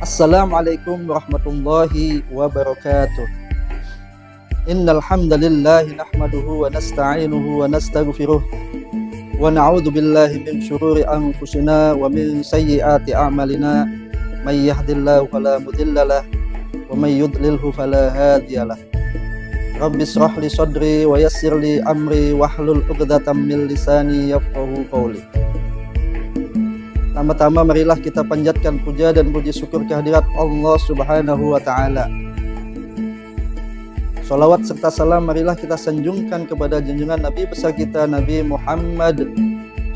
Assalamualaikum warahmatullahi wabarakatuh. Innal hamdalillah nahmaduhu wa nasta'inuhu wa nastaghfiruh wa na'udzu billahi min syururi anfusina wa min sayyiati a'malina may yahdihillahu fala mudhillalah wa may yudlilhu fala hadiyalah. Rabbi shrah li sadri wa yassir li amri wahlul 'uqdatam min lisani yafqahu qawli. Pertama-tama marilah kita panjatkan puja dan puji syukur kehadirat Allah Subhanahu wa Ta'ala. Salawat serta salam marilah kita sanjungkan kepada junjungan Nabi besar kita, Nabi Muhammad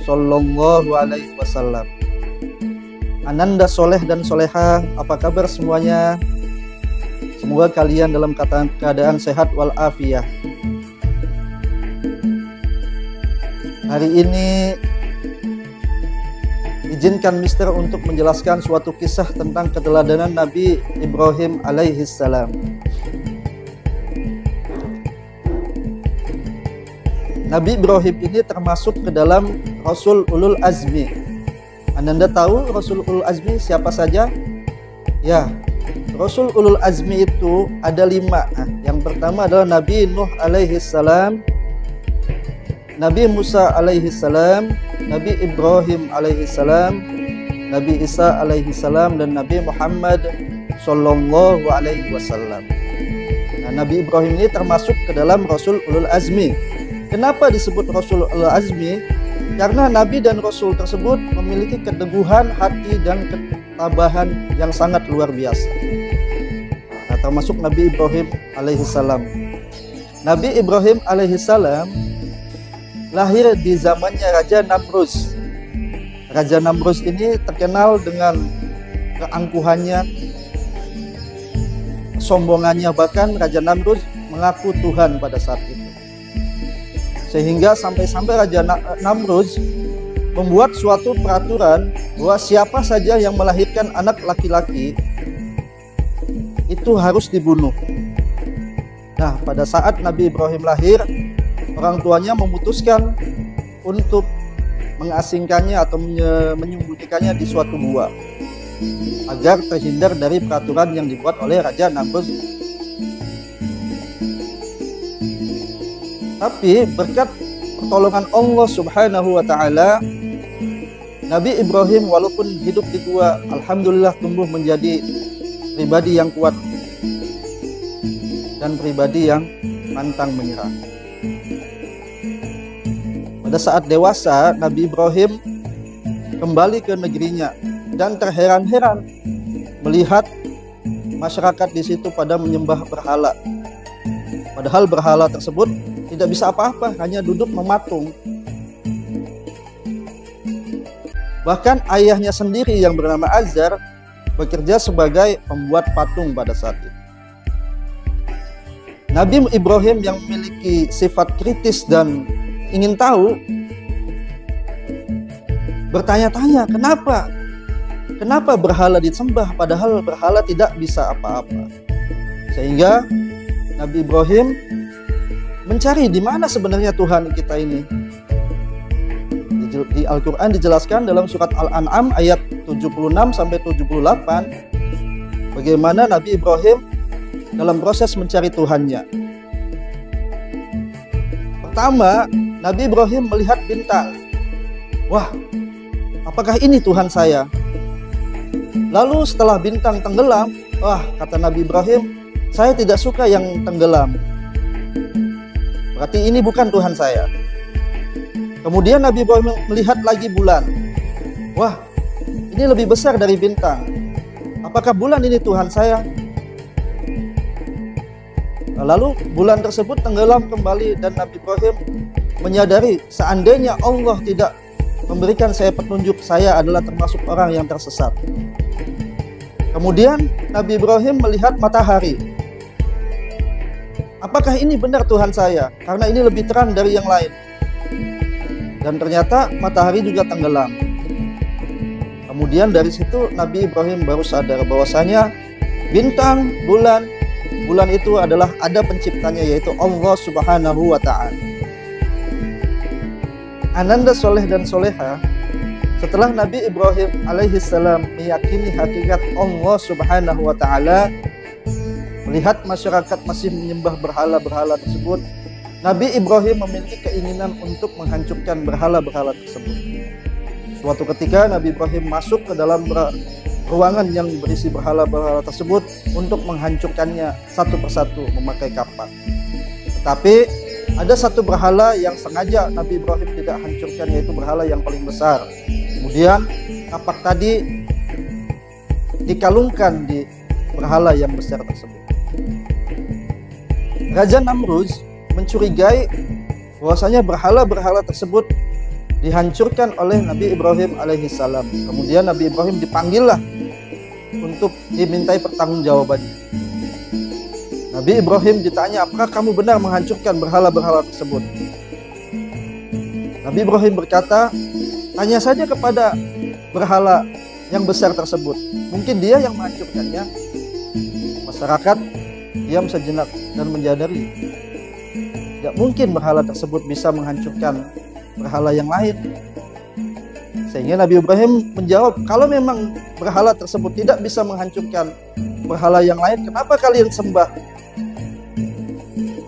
Sallallahu Alaihi Wasallam. Ananda soleh dan soleha, apa kabar semuanya? Semoga kalian dalam keadaan sehat walafiat. Hari ini izinkan Mister untuk menjelaskan suatu kisah tentang keteladanan Nabi Ibrahim alaihissalam. Nabi Ibrahim ini termasuk ke dalam Rasul Ulul Azmi. Anda tahu Rasul Ulul Azmi siapa saja? Ya, Rasul Ulul Azmi itu ada 5. Yang pertama adalah Nabi Nuh alaihissalam, Nabi Musa alaihissalam, Nabi Ibrahim alaihissalam, Nabi Isa alaihissalam, dan Nabi Muhammad sallallahu alaihi wasallam. Nah, Nabi Ibrahim ini termasuk ke dalam Rasul Ulul Azmi. Kenapa disebut Rasul Ulul Azmi? Karena Nabi dan Rasul tersebut memiliki keteguhan hati dan ketabahan yang sangat luar biasa. Nah, termasuk Nabi Ibrahim alaihissalam. Nabi Ibrahim alaihissalam lahir di zamannya Raja Namrus. Raja Namrus ini terkenal dengan keangkuhannya, kesombongannya, bahkan Raja Namrus mengaku Tuhan pada saat itu. Sehingga sampai-sampai Raja Namrus membuat suatu peraturan bahwa siapa saja yang melahirkan anak laki-laki itu harus dibunuh. Nah, pada saat Nabi Ibrahim lahir, orang tuanya memutuskan untuk mengasingkannya atau menyembunyikannya di suatu gua agar terhindar dari peraturan yang dibuat oleh Raja Namrus. Tapi berkat pertolongan Allah Subhanahu wa Ta'ala, Nabi Ibrahim walaupun hidup di gua, alhamdulillah tumbuh menjadi pribadi yang kuat dan pribadi yang pantang menyerah. Pada saat dewasa, Nabi Ibrahim kembali ke negerinya dan terheran-heran melihat masyarakat di situ pada menyembah berhala. Padahal berhala tersebut tidak bisa apa-apa, hanya duduk mematung. Bahkan ayahnya sendiri yang bernama Azar bekerja sebagai pembuat patung pada saat itu. Nabi Ibrahim yang memiliki sifat kritis dan ingin tahu, bertanya-tanya kenapa berhala disembah padahal berhala tidak bisa apa-apa. Sehingga Nabi Ibrahim mencari di mana sebenarnya Tuhan kita ini. Di Al-Quran dijelaskan dalam surat Al-An'am ayat 76 sampai 78 bagaimana Nabi Ibrahim dalam proses mencari Tuhannya. Pertama, Nabi Ibrahim melihat bintang. Wah, apakah ini Tuhan saya? Lalu setelah bintang tenggelam, wah, kata Nabi Ibrahim, saya tidak suka yang tenggelam. Berarti ini bukan Tuhan saya. Kemudian Nabi Ibrahim melihat lagi bulan. Wah, ini lebih besar dari bintang. Apakah bulan ini Tuhan saya? Lalu bulan tersebut tenggelam kembali dan Nabi Ibrahim menyadari seandainya Allah tidak memberikan saya petunjuk, saya adalah termasuk orang yang tersesat. Kemudian Nabi Ibrahim melihat matahari. Apakah ini benar Tuhan saya? Karena ini lebih terang dari yang lain. Dan ternyata matahari juga tenggelam. Kemudian dari situ Nabi Ibrahim baru sadar bahwasanya bintang, bulan itu adalah ada penciptanya, yaitu Allah Subhanahu wa Ta'ala. Ananda soleh dan soleha, Setelah Nabi Ibrahim alaihissalam meyakini hakikat Allah subhanahu wa ta'ala, melihat masyarakat masih menyembah berhala-berhala tersebut, Nabi Ibrahim memiliki keinginan untuk menghancurkan berhala-berhala tersebut. Suatu ketika Nabi Ibrahim masuk ke dalam ruangan yang berisi berhala-berhala tersebut untuk menghancurkannya satu persatu memakai kapak. Tetapi ada satu berhala yang sengaja Nabi Ibrahim tidak hancurkan, yaitu berhala yang paling besar. Kemudian kapak tadi dikalungkan di berhala yang besar tersebut. Raja Namrud mencurigai bahwasanya berhala-berhala tersebut dihancurkan oleh Nabi Ibrahim alaihissalam. Kemudian Nabi Ibrahim dipanggillah untuk dimintai pertanggungjawabannya. Nabi Ibrahim ditanya, apakah kamu benar menghancurkan berhala-berhala tersebut? Nabi Ibrahim berkata, tanya saja kepada berhala yang besar tersebut, mungkin dia yang menghancurkannya. Masyarakat diam sejenak dan menyadari tidak mungkin berhala tersebut bisa menghancurkan berhala yang lain. Sehingga Nabi Ibrahim menjawab, kalau memang berhala tersebut tidak bisa menghancurkan berhala yang lain, kenapa kalian sembah?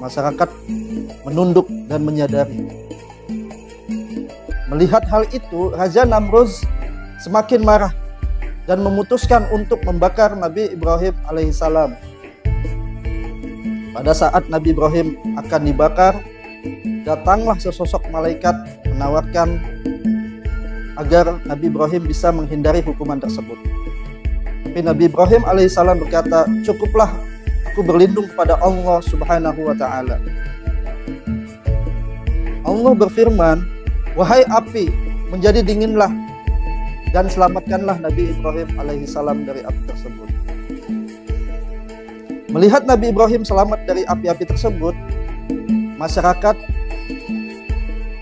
Masyarakat menunduk dan menyadari. Melihat hal itu, Raja Namrud semakin marah dan memutuskan untuk membakar Nabi Ibrahim alaihissalam. Pada saat Nabi Ibrahim akan dibakar, datanglah sesosok malaikat menawarkan agar Nabi Ibrahim bisa menghindari hukuman tersebut. Tapi Nabi Ibrahim alaihissalam berkata, cukuplah, aku berlindung kepada Allah subhanahu wa ta'ala. Allah berfirman, wahai api, menjadi dinginlah dan selamatkanlah Nabi Ibrahim alaihissalam dari api tersebut. Melihat Nabi Ibrahim selamat dari api-api tersebut, masyarakat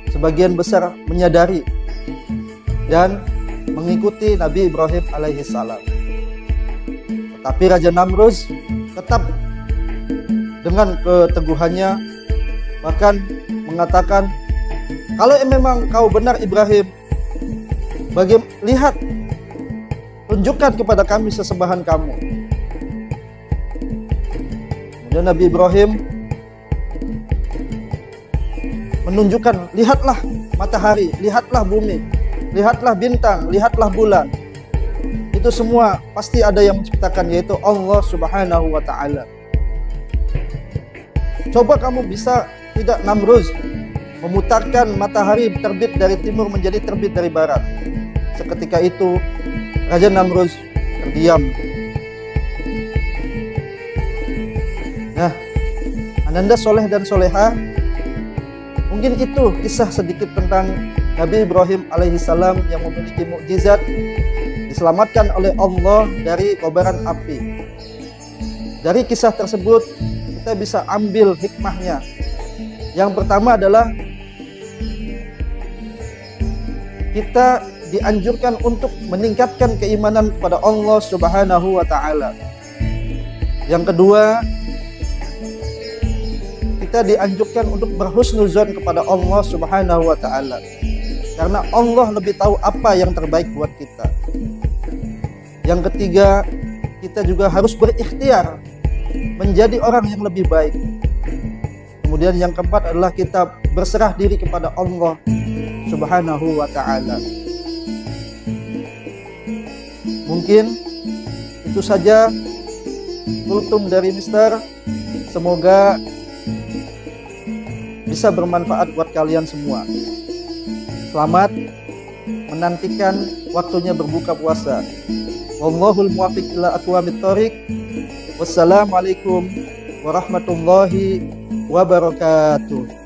sebagian besar menyadari dan mengikuti Nabi Ibrahim alaihissalam. Tetapi Raja Namrud tetap dengan keteguhannya bahkan mengatakan, kalau memang kau benar Ibrahim, lihat, tunjukkan kepada kami sesembahan kamu. Kemudian Nabi Ibrahim menunjukkan, lihatlah matahari, lihatlah bumi, lihatlah bintang, lihatlah bulan. Itu semua pasti ada yang menciptakan, yaitu Allah subhanahu wa ta'ala. Coba kamu bisa tidak Namrud memutarkan matahari terbit dari timur menjadi terbit dari barat. Seketika itu Raja Namrud terdiam. Nah, Ananda soleh dan soleha, mungkin itu kisah sedikit tentang Nabi Ibrahim alaihissalam yang memiliki mukjizat, diselamatkan oleh Allah dari kobaran api. Dari kisah tersebut kita bisa ambil hikmahnya. Yang pertama adalah kita dianjurkan untuk meningkatkan keimanan kepada Allah subhanahu wa ta'ala. Yang kedua, kita dianjurkan untuk berhusnuzon kepada Allah subhanahu wa ta'ala, karena Allah lebih tahu apa yang terbaik buat kita. Yang ketiga, kita juga harus berikhtiar menjadi orang yang lebih baik. Kemudian yang keempat adalah kita berserah diri kepada Allah subhanahu wa ta'ala. Mungkin itu saja kultum dari Mister. Semoga bisa bermanfaat buat kalian semua. Selamat menantikan waktunya berbuka puasa. Wallahul muwaffiq ila aqwamit thoriq. Wassalamualaikum warahmatullahi wabarakatuh.